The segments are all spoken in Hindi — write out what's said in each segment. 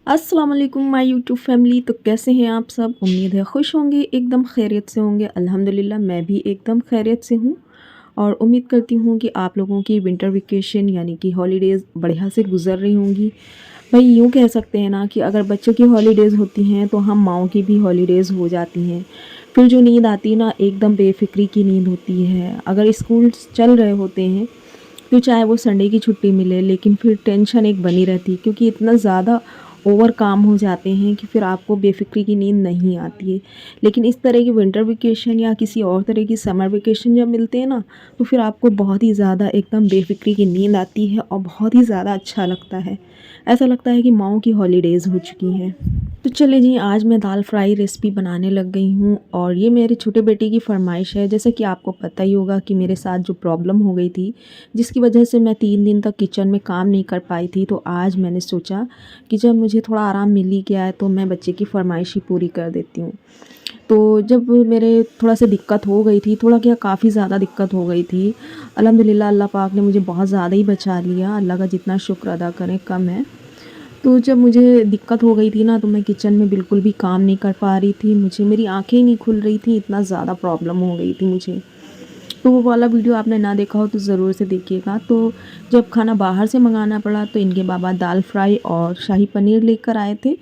अस्सलाम वालेकुम माय यूट्यूब फैमिली। तो कैसे हैं आप सब? उम्मीद है खुश होंगे, एकदम खैरियत से होंगे। अल्हम्दुलिल्लाह मैं भी एकदम खैरियत से हूँ और उम्मीद करती हूँ कि आप लोगों की विंटर वेकेशन यानी कि हॉलीडेज़ बढ़िया से गुजर रही होंगी। भाई यूँ कह सकते हैं ना कि अगर बच्चों की हॉलीडेज़ होती हैं तो हम माँओं की भी हॉलीडेज़ हो जाती हैं। फिर जो नींद आती है ना, एकदम बेफ़िक्री की नींद होती है। अगर स्कूल चल रहे होते हैं तो चाहे वो संडे की छुट्टी मिले, लेकिन फिर टेंशन एक बनी रहती है क्योंकि इतना ज़्यादा ओवर काम हो जाते हैं कि फिर आपको बेफ़िक्री की नींद नहीं आती है। लेकिन इस तरह की विंटर वेकेशन या किसी और तरह की समर वेकेशन जब मिलते हैं ना, तो फिर आपको बहुत ही ज़्यादा एकदम बेफ़िक्री की नींद आती है और बहुत ही ज़्यादा अच्छा लगता है। ऐसा लगता है कि माँओं की हॉलीडेज़ हो चुकी हैं। तो चलिए जी, आज मैं दाल फ्राई रेसिपी बनाने लग गई हूँ और ये मेरे छोटे बेटे की फ़रमाइश है। जैसे कि आपको पता ही होगा कि मेरे साथ जो प्रॉब्लम हो गई थी, जिसकी वजह से मैं 3 दिन तक किचन में काम नहीं कर पाई थी, तो आज मैंने सोचा कि जब मुझे थोड़ा आराम मिल ही गया है तो मैं बच्चे की फ़रमाइश ही पूरी कर देती हूँ। तो जब मेरे थोड़ा सा दिक्कत हो गई थी, थोड़ा क्या काफ़ी ज़्यादा दिक्कत हो गई थी। अल्हम्दुलिल्लाह अल्लाह पाक ने मुझे बहुत ज़्यादा ही बचा लिया। अल्लाह का जितना शुक्र अदा करें कम है। तो जब मुझे दिक्कत हो गई थी ना, तो मैं किचन में बिल्कुल भी काम नहीं कर पा रही थी। मेरी आँखें ही नहीं खुल रही थी, इतना ज़्यादा प्रॉब्लम हो गई थी मुझे। तो वो वाला वीडियो आपने ना देखा हो तो ज़रूर से देखिएगा। तो जब खाना बाहर से मंगाना पड़ा तो इनके बाबा दाल फ्राई और शाही पनीर लेकर आए थे।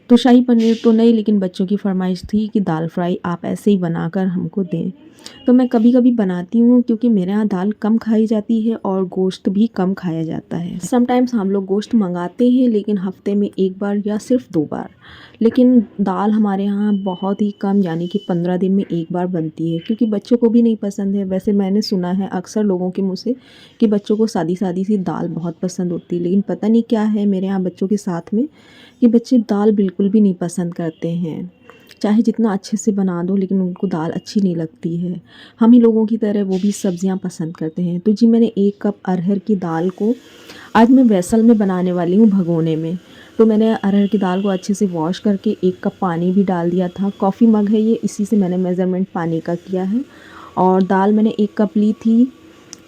तो शाही पनीर तो नहीं, लेकिन बच्चों की फ़रमाइश थी कि दाल फ्राई आप ऐसे ही बनाकर हमको दें। तो मैं कभी-कभी बनाती हूँ क्योंकि मेरे यहाँ दाल कम खाई जाती है और गोश्त भी कम खाया जाता है। समटाइम्स हम लोग गोश्त मंगाते हैं, लेकिन हफ़्ते में 1 बार या सिर्फ़ 2 बार। लेकिन दाल हमारे यहाँ बहुत ही कम, यानी कि 15 दिन में 1 बार बनती है क्योंकि बच्चों को भी नहीं पसंद है। वैसे मैंने सुना है अक्सर लोगों के मुँह से कि बच्चों को सादी-सादी सी दाल बहुत पसंद होती है, लेकिन पता नहीं क्या है मेरे यहाँ बच्चों के साथ में कि बच्चे दाल बिल्कुल भी नहीं पसंद करते हैं। चाहे जितना अच्छे से बना दो, लेकिन उनको दाल अच्छी नहीं लगती है। हम ही लोगों की तरह वो भी सब्जियां पसंद करते हैं। तो जी, मैंने 1 कप अरहर की दाल को आज मैं वेसल में बनाने वाली हूँ, भगोने में। तो मैंने अरहर की दाल को अच्छे से वॉश करके 1 कप पानी भी डाल दिया था। कॉफ़ी मग है ये, इसी से मैंने मेज़रमेंट पानी का किया है। और दाल मैंने 1 कप ली थी,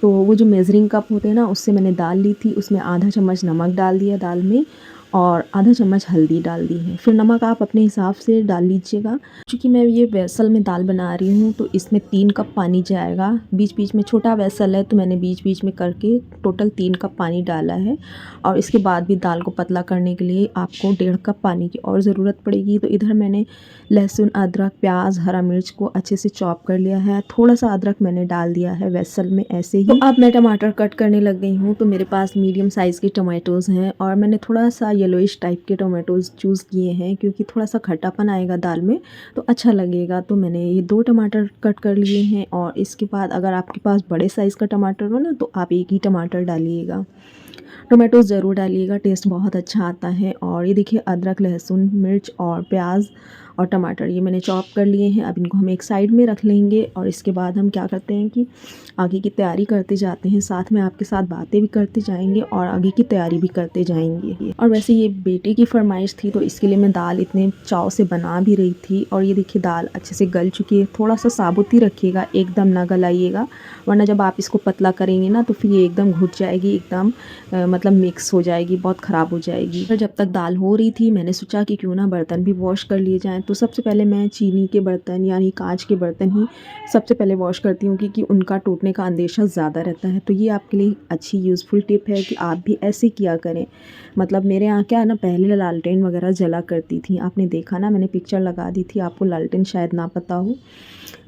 तो वो जो मेज़रिंग कप होते हैं ना, उससे मैंने दाल ली थी। उसमें आधा चम्मच नमक डाल दिया दाल में और आधा चम्मच हल्दी डाल दी है। फिर नमक आप अपने हिसाब से डाल लीजिएगा। चूँकि मैं ये वेसल में दाल बना रही हूँ तो इसमें 3 कप पानी जाएगा। बीच-बीच में, छोटा वेसल है तो मैंने बीच-बीच में करके टोटल 3 कप पानी डाला है। और इसके बाद भी दाल को पतला करने के लिए आपको 1.5 कप पानी की और ज़रूरत पड़ेगी। तो इधर मैंने लहसुन, अदरक, प्याज, हरा मिर्च को अच्छे से चॉप कर लिया है। थोड़ा सा अदरक मैंने डाल दिया है वेसल में ऐसे ही। तो अब मैं टमाटर कट करने लग गई हूँ। तो मेरे पास मीडियम साइज़ के टमाटोज़ हैं और मैंने थोड़ा सा येलोइश टाइप के टमाटोज़ चूज़ किए हैं क्योंकि थोड़ा सा खट्टापन आएगा दाल में तो अच्छा लगेगा। तो मैंने ये 2 टमाटर कट कर लिए हैं और इसके बाद अगर आपके पास बड़े साइज़ का टमाटर हो ना, तो आप 1 ही टमाटर डालिएगा। टोमेटोज़ ज़रूर डालिएगा, टेस्ट बहुत अच्छा आता है। और ये देखिए, अदरक, लहसुन, मिर्च और प्याज और टमाटर ये मैंने चॉप कर लिए हैं। अब इनको हम एक साइड में रख लेंगे और इसके बाद हम क्या करते हैं कि आगे की तैयारी करते जाते हैं। साथ में आपके साथ बातें भी करते जाएंगे और आगे की तैयारी भी करते जाएंगे। और वैसे ये बेटे की फरमाइश थी तो इसके लिए मैं दाल इतने चाव से बना भी रही थी। और ये देखिए, दाल अच्छे से गल चुकी है। थोड़ा सा साबुत ही रखिएगा, एकदम ना गलाइएगा, वरना जब आप इसको पतला करेंगे ना तो फिर ये एकदम घुट जाएगी, एकदम मतलब मिक्स हो जाएगी, बहुत ख़राब हो जाएगी। फिर जब तक दाल हो रही थी मैंने सोचा कि क्यों ना बर्तन भी वॉश कर लिए जाएँ। तो सबसे पहले मैं चीनी के बर्तन यानी कांच के बर्तन ही सबसे पहले वॉश करती हूँ क्योंकि उनका टूटने का अंदेशा ज़्यादा रहता है। तो ये आपके लिए अच्छी यूज़फुल टिप है कि आप भी ऐसे किया करें। मतलब मेरे यहाँ क्या है ना, पहले लालटेन वगैरह जला करती थी, आपने देखा ना, मैंने पिक्चर लगा दी थी, आपको लालटेन शायद ना पता हो।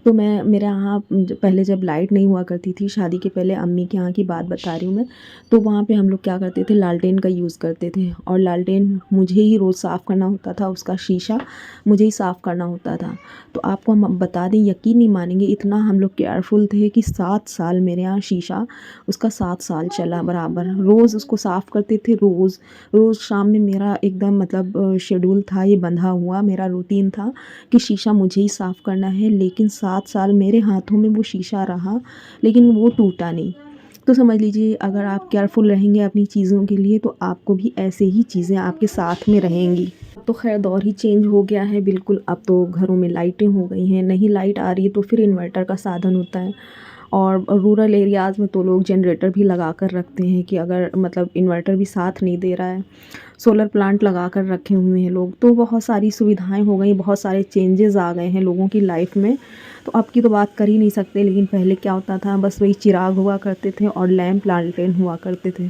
तो मैं मेरे यहाँ पहले जब लाइट नहीं हुआ करती थी, शादी के पहले, अम्मी के यहाँ की बात बता रही हूँ मैं, तो वहाँ पे हम लोग क्या करते थे, लालटेन का यूज़ करते थे। और लालटेन मुझे ही रोज़ साफ़ करना होता था, उसका शीशा मुझे ही साफ़ करना होता था। तो आपको हम बता दें, यकीन नहीं मानेंगे, इतना हम लोग केयरफुल थे कि 7 साल मेरे यहाँ शीशा उसका 7 साल चला बराबर। रोज़ उसको साफ़ करते थे, रोज़ रोज़ शाम में मेरा एकदम मतलब शेड्यूल था, ये बंधा हुआ मेरा रूटीन था कि शीशा मुझे ही साफ़ करना है। लेकिन 7 साल मेरे हाथों में वो शीशा रहा, लेकिन वो टूटा नहीं। तो समझ लीजिए, अगर आप केयरफुल रहेंगे अपनी चीज़ों के लिए तो आपको भी ऐसे ही चीज़ें आपके साथ में रहेंगी। तो खैर दौर ही चेंज हो गया है बिल्कुल। अब तो घरों में लाइटें हो गई हैं, नहीं लाइट आ रही है तो फिर इन्वर्टर का साधन होता है। और रूरल एरियाज़ में तो लोग जनरेटर भी लगा कर रखते हैं कि अगर मतलब इन्वर्टर भी साथ नहीं दे रहा है, सोलर प्लांट लगा कर रखे हुए हैं लोग। तो बहुत सारी सुविधाएं हो गई, बहुत सारे चेंजेस आ गए हैं लोगों की लाइफ में। तो अब की तो बात कर ही नहीं सकते, लेकिन पहले क्या होता था, बस वही चिराग हुआ करते थे और लैंप लालटेन हुआ करते थे,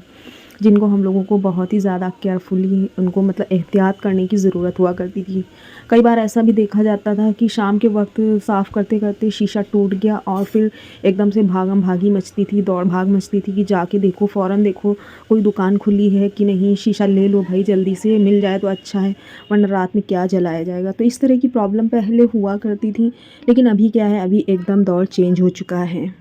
जिनको हम लोगों को बहुत ही ज़्यादा केयरफुली उनको मतलब एहतियात करने की ज़रूरत हुआ करती थी। कई बार ऐसा भी देखा जाता था कि शाम के वक्त साफ़ करते करते शीशा टूट गया और फिर एकदम से भागम भागी मचती थी, दौड़ भाग मचती थी कि जाके देखो, फ़ौरन देखो कोई दुकान खुली है कि नहीं, शीशा ले लो भाई, जल्दी से मिल जाए तो अच्छा है, वरना रात में क्या जलाया जाएगा। तो इस तरह की प्रॉब्लम पहले हुआ करती थी, लेकिन अभी क्या है, अभी एकदम दौर चेंज हो चुका है।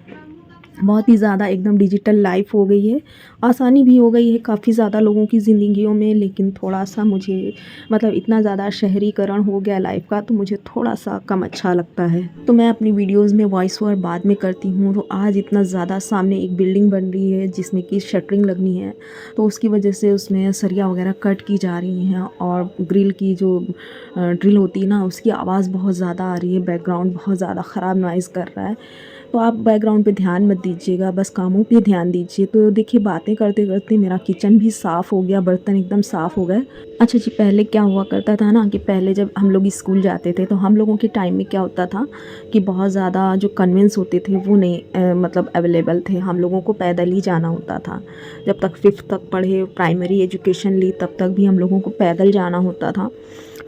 बहुत ही ज़्यादा एकदम डिजिटल लाइफ हो गई है, आसानी भी हो गई है काफ़ी ज़्यादा लोगों की ज़िंदगियों में। लेकिन थोड़ा-सा मुझे मतलब इतना ज़्यादा शहरीकरण हो गया लाइफ का, तो मुझे थोड़ा-सा कम अच्छा लगता है। तो मैं अपनी वीडियोज़ में वॉइस ओवर बाद में करती हूँ। तो आज इतना ज़्यादा सामने एक बिल्डिंग बन रही है जिसमें कि शटरिंग लगनी है, तो उसकी वजह से उसमें सरिया वगैरह कट की जा रही हैं और ग्रिल की जो ड्रिल होती है ना, उसकी आवाज़ बहुत ज़्यादा आ रही है, बैकग्राउंड बहुत ज़्यादा ख़राब नॉइज़ कर रहा है। तो आप बैकग्राउंड पे ध्यान मत दीजिएगा, बस कामों पे ध्यान दीजिए। तो देखिए, बातें करते करते मेरा किचन भी साफ़ हो गया, बर्तन एकदम साफ़ हो गए। अच्छा जी, पहले क्या हुआ करता था ना कि पहले जब हम लोग स्कूल जाते थे, तो हम लोगों के टाइम में क्या होता था कि बहुत ज़्यादा जो कन्वेंस होते थे वो नहीं मतलब अवेलेबल थे, हम लोगों को पैदल ही जाना होता था। जब तक 5th तक पढ़े, प्राइमरी एजुकेशन ली, तब तक भी हम लोगों को पैदल जाना होता था।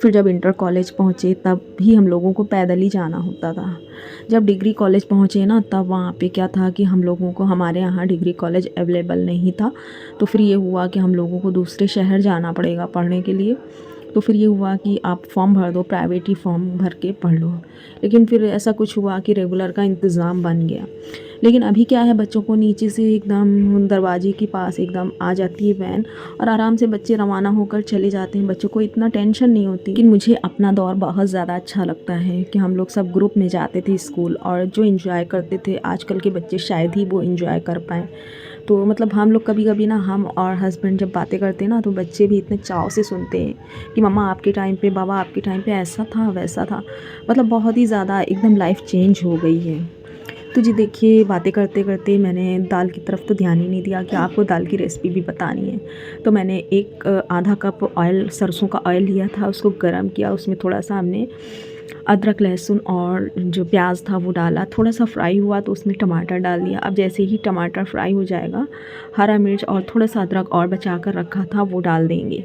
फिर जब इंटर कॉलेज पहुँचे तब भी हम लोगों को पैदल ही जाना होता था। जब डिग्री कॉलेज पहुँचे ना, तब वहाँ पे क्या था कि हम लोगों को, हमारे यहाँ डिग्री कॉलेज अवेलेबल नहीं था, तो फिर ये हुआ कि हम लोगों को दूसरे शहर जाना पड़ेगा पढ़ने के लिए। तो फिर ये हुआ कि आप फॉर्म भर दो, प्राइवेट ही फॉर्म भर के पढ़ लो। लेकिन फिर ऐसा कुछ हुआ कि रेगुलर का इंतज़ाम बन गया। लेकिन अभी क्या है, बच्चों को नीचे से एकदम दरवाजे के पास एकदम आ जाती है वैन और आराम से बच्चे रवाना होकर चले जाते हैं, बच्चों को इतना टेंशन नहीं होती। लेकिन मुझे अपना दौर बहुत ज़्यादा अच्छा लगता है कि हम लोग सब ग्रुप में जाते थे स्कूल और जो एंजॉय करते थे, आजकल के बच्चे शायद ही वो एंजॉय कर पाएँ। तो मतलब हम लोग कभी कभी ना, हम और हस्बैंड जब बातें करते हैं ना, तो बच्चे भी इतने चाव से सुनते हैं कि मम्मा आपके टाइम पे, बाबा आपके टाइम पे ऐसा था वैसा था। मतलब बहुत ही ज़्यादा एकदम लाइफ चेंज हो गई है। तो जी देखिए, बातें करते करते मैंने दाल की तरफ तो ध्यान ही नहीं दिया कि आपको दाल की रेसिपी भी बतानी है। तो मैंने एक आधा कप ऑयल, सरसों का ऑयल लिया था, उसको गर्म किया, उसमें थोड़ा सा हमने अदरक, लहसुन और जो प्याज था वो डाला। थोड़ा सा फ्राई हुआ तो उसमें टमाटर डाल दिया। अब जैसे ही टमाटर फ्राई हो जाएगा, हरा मिर्च और थोड़ा सा अदरक और बचा कर रखा था वो डाल देंगे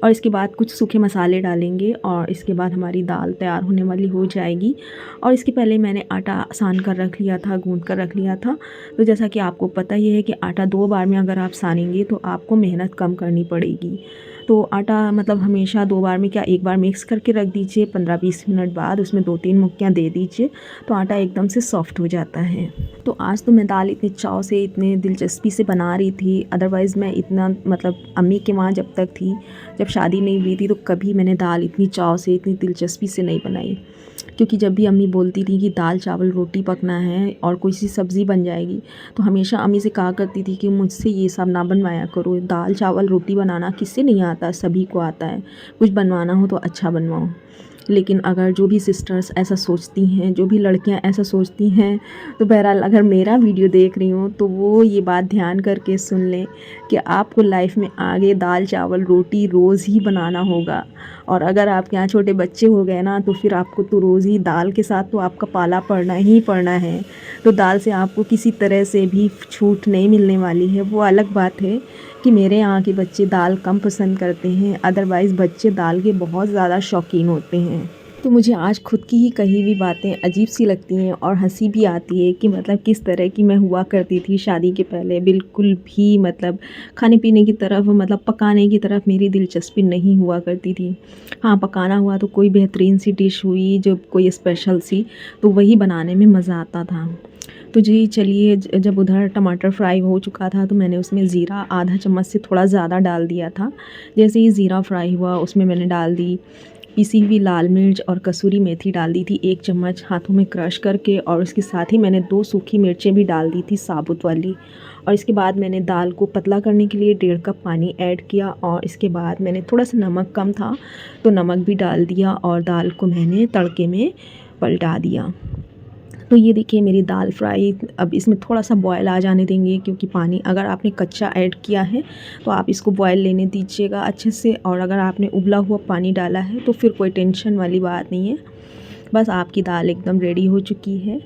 और इसके बाद कुछ सूखे मसाले डालेंगे और इसके बाद हमारी दाल तैयार होने वाली हो जाएगी। और इसके पहले मैंने आटा सान कर रख लिया था, गूँथ कर रख लिया था। तो जैसा कि आपको पता ही है कि आटा 2 बार में अगर आप सानेंगे तो आपको मेहनत कम करनी पड़ेगी। तो आटा मतलब हमेशा 2 बार में क्या, 1 बार मिक्स करके रख दीजिए, 15-20 मिनट बाद उसमें 2-3 मुक्कियाँ दे दीजिए, तो आटा एकदम से सॉफ्ट हो जाता है। तो आज तो मैं दाल इतनी चाव से, इतने दिलचस्पी से बना रही थी, अदरवाइज़ मैं इतना मतलब अम्मी के वहाँ जब तक थी, जब शादी नहीं हुई थी, तो कभी मैंने दाल इतनी चाव से, इतनी दिलचस्पी से नहीं बनाई। क्योंकि जब भी अम्मी बोलती थी कि दाल चावल रोटी पकना है और कोई सी सब्ज़ी बन जाएगी, तो हमेशा अम्मी से कहा करती थी कि मुझसे ये सब ना बनवाया करो, दाल चावल रोटी बनाना किससे नहीं आता, सभी को आता है, कुछ बनवाना हो तो अच्छा बनवाओ। लेकिन अगर जो भी सिस्टर्स ऐसा सोचती हैं, जो भी लड़कियां ऐसा सोचती हैं, तो बहरहाल अगर मेरा वीडियो देख रही हूँ तो वो ये बात ध्यान करके सुन लें कि आपको लाइफ में आगे दाल चावल रोटी रोज़ ही बनाना होगा। और अगर आपके यहाँ छोटे बच्चे हो गए ना, तो फिर आपको तो रोज़ ही दाल के साथ तो आपका पाला पड़ना ही पड़ना है। तो दाल से आपको किसी तरह से भी छूट नहीं मिलने वाली है। वो अलग बात है कि मेरे यहाँ के बच्चे दाल कम पसंद करते हैं, अदरवाइज़ बच्चे दाल के बहुत ज़्यादा शौकीन होते हैं। तो मुझे आज खुद की ही कही हुई बातें अजीब सी लगती हैं और हंसी भी आती है कि मतलब किस तरह की मैं हुआ करती थी शादी के पहले। बिल्कुल भी मतलब खाने पीने की तरफ, मतलब पकाने की तरफ मेरी दिलचस्पी नहीं हुआ करती थी। हाँ, पकाना हुआ तो कोई बेहतरीन सी डिश हुई जो कोई स्पेशल सी, तो वही बनाने में मज़ा आता था। तो जी चलिए, जब उधर टमाटर फ्राई हो चुका था तो मैंने उसमें ज़ीरा आधा चम्मच से थोड़ा ज़्यादा डाल दिया था। जैसे ही ज़ीरा फ्राई हुआ, उसमें मैंने डाल दी पिसी हुई लाल मिर्च और कसूरी मेथी डाल दी थी 1 चम्मच हाथों में क्रश करके, और उसके साथ ही मैंने 2 सूखी मिर्चें भी डाल दी थी साबुत वाली। और इसके बाद मैंने दाल को पतला करने के लिए 1.5 कप पानी ऐड किया और इसके बाद मैंने थोड़ा सा नमक कम था तो नमक भी डाल दिया और दाल को मैंने तड़के में पलटा दिया। तो ये देखिए मेरी दाल फ्राई। अब इसमें थोड़ा-सा बॉयल आ जाने देंगे, क्योंकि पानी अगर आपने कच्चा ऐड किया है तो आप इसको बॉयल लेने दीजिएगा अच्छे से, और अगर आपने उबला हुआ पानी डाला है तो फिर कोई टेंशन वाली बात नहीं है। बस आपकी दाल एकदम रेडी हो चुकी है,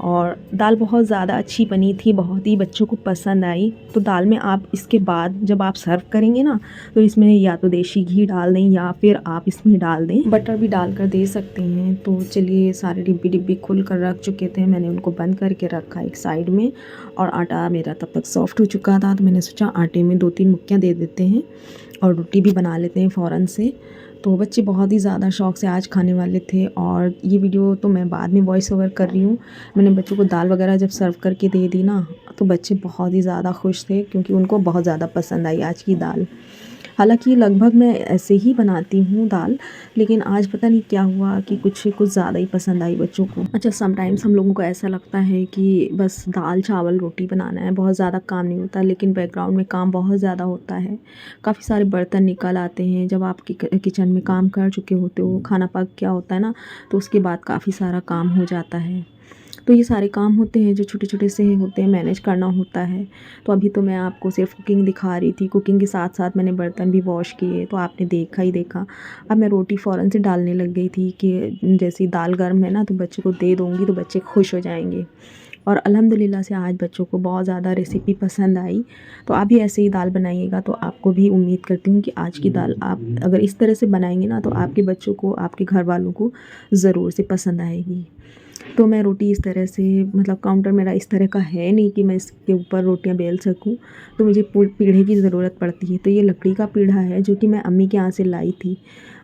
और दाल बहुत ज़्यादा अच्छी बनी थी, बहुत ही बच्चों को पसंद आई। तो दाल में आप इसके बाद जब आप सर्व करेंगे ना, तो इसमें या तो देसी घी डाल दें या फिर आप इसमें डाल दें बटर भी डाल कर दे सकते हैं। तो चलिए, सारे डिब्बी खुल कर रख चुके थे, मैंने उनको बंद करके रखा एक साइड में, और आटा मेरा तब तक सॉफ्ट हो चुका था। तो मैंने सोचा आटे में 2-3 मुक्कियाँ दे देते हैं और रोटी भी बना लेते हैं फ़ौरन से। तो बच्चे बहुत ही ज़्यादा शौक़ से आज खाने वाले थे, और ये वीडियो तो मैं बाद में वॉइस ओवर कर रही हूँ। मैंने बच्चों को दाल वगैरह जब सर्व करके दे दी ना, तो बच्चे बहुत ही ज़्यादा खुश थे, क्योंकि उनको बहुत ज़्यादा पसंद आई आज की दाल। हालाँकि लगभग मैं ऐसे ही बनाती हूँ दाल, लेकिन आज पता नहीं क्या हुआ कि कुछ ज़्यादा ही पसंद आई बच्चों को। अच्छा, समटाइम्स हम लोगों को ऐसा लगता है कि बस दाल चावल रोटी बनाना है, बहुत ज़्यादा काम नहीं होता, लेकिन बैकग्राउंड में काम बहुत ज़्यादा होता है। काफ़ी सारे बर्तन निकल आते हैं जब आप किचन में काम कर चुके होते हो, खाना पक गया होता है ना, तो उसके बाद काफ़ी सारा काम हो जाता है। तो ये सारे काम होते हैं जो छोटे-छोटे से होते हैं, मैनेज करना होता है। तो अभी तो मैं आपको सिर्फ कुकिंग दिखा रही थी, कुकिंग के साथ-साथ मैंने बर्तन भी वॉश किए, तो आपने देखा ही देखा। अब मैं रोटी फ़ौरन से डालने लग गई थी कि जैसे ही दाल गर्म है ना, तो बच्चों को दे दूँगी तो बच्चे खुश हो जाएँगे। और अल्हम्दुलिल्लाह से आज बच्चों को बहुत ज़्यादा रेसिपी पसंद आई। तो आप भी ऐसे ही दाल बनाइएगा, तो आपको भी उम्मीद करती हूँ कि आज की दाल आप अगर इस तरह से बनाएँगे ना, तो आपके बच्चों को, आपके घर वालों को ज़रूर से पसंद आएगी। तो मैं रोटी इस तरह से, मतलब काउंटर मेरा इस तरह का है नहीं कि मैं इसके ऊपर रोटियां बेल सकूं, तो मुझे पीढ़े की ज़रूरत पड़ती है। तो ये लकड़ी का पीढ़ा है जो कि मैं अम्मी के यहाँ से लाई थी।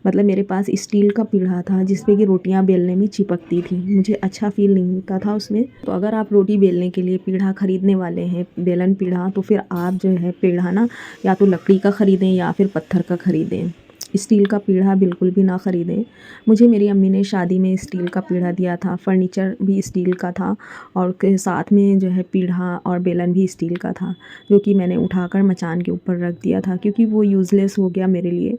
मतलब मेरे पास स्टील का पीढ़ा था जिस पे कि रोटियां बेलने में चिपकती थी, मुझे अच्छा फ़ील नहीं होता था उसमें। तो अगर आप रोटी बेलने के लिए पीढ़ा ख़रीदने वाले हैं, बेलन पीढ़ा, तो फिर आप जो है पीढ़ा ना, या तो लकड़ी का ख़रीदें या फिर पत्थर का ख़रीदें। स्टील का पीढ़ा बिल्कुल भी ना ख़रीदें। मुझे मेरी अम्मी ने शादी में स्टील का पीढ़ा दिया था, फर्नीचर भी स्टील का था, और के साथ में जो है पीढ़ा और बेलन भी स्टील का था, जो कि मैंने उठाकर मचान के ऊपर रख दिया था, क्योंकि वो यूज़लेस हो गया मेरे लिए।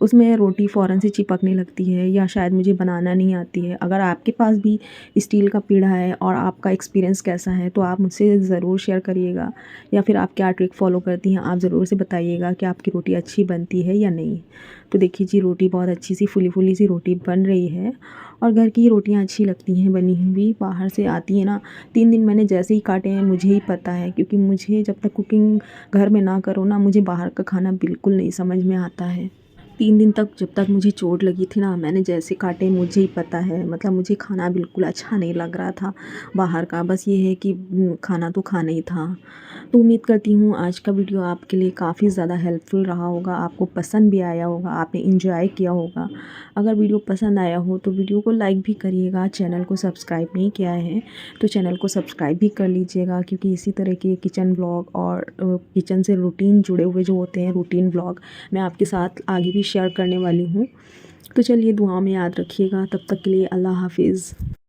उसमें रोटी फ़ौरन से चिपकने लगती है, या शायद मुझे बनाना नहीं आती है। अगर आपके पास भी स्टील का पीढ़ा है और आपका एक्सपीरियंस कैसा है, तो आप मुझसे ज़रूर शेयर करिएगा, या फिर आप क्या ट्रिक फ़ॉलो करती हैं, आप ज़रूर से बताइएगा कि आपकी रोटी अच्छी बनती है या नहीं। तो देखिए जी, रोटी बहुत अच्छी सी फुली सी रोटी बन रही है, और घर की रोटियां अच्छी लगती हैं बनी हुई। बाहर से आती है ना, 3 दिन मैंने जैसे ही काटे हैं मुझे ही पता है, क्योंकि मुझे जब तक कुकिंग घर में ना करो ना, मुझे बाहर का खाना बिल्कुल नहीं समझ में आता है। 3 दिन तक जब तक मुझे चोट लगी थी ना, मैंने जैसे काटे मुझे ही पता है, मतलब मुझे खाना बिल्कुल अच्छा नहीं लग रहा था बाहर का। बस ये है कि खाना तो खाना ही था। तो उम्मीद करती हूँ आज का वीडियो आपके लिए काफ़ी ज़्यादा हेल्पफुल रहा होगा, आपको पसंद भी आया होगा, आपने एंजॉय किया होगा। अगर वीडियो पसंद आया हो तो वीडियो को लाइक भी करिएगा। चैनल को सब्सक्राइब नहीं किया है तो चैनल को सब्सक्राइब भी कर लीजिएगा, क्योंकि इसी तरह के किचन व्लॉग और किचन से रूटीन जुड़े हुए जो होते हैं, रूटीन व्लॉग मैं आपके साथ आगे भी शेयर करने वाली हूँ। तो चलिए, दुआ में याद रखिएगा। तब तक के लिए अल्लाह हाफिज़।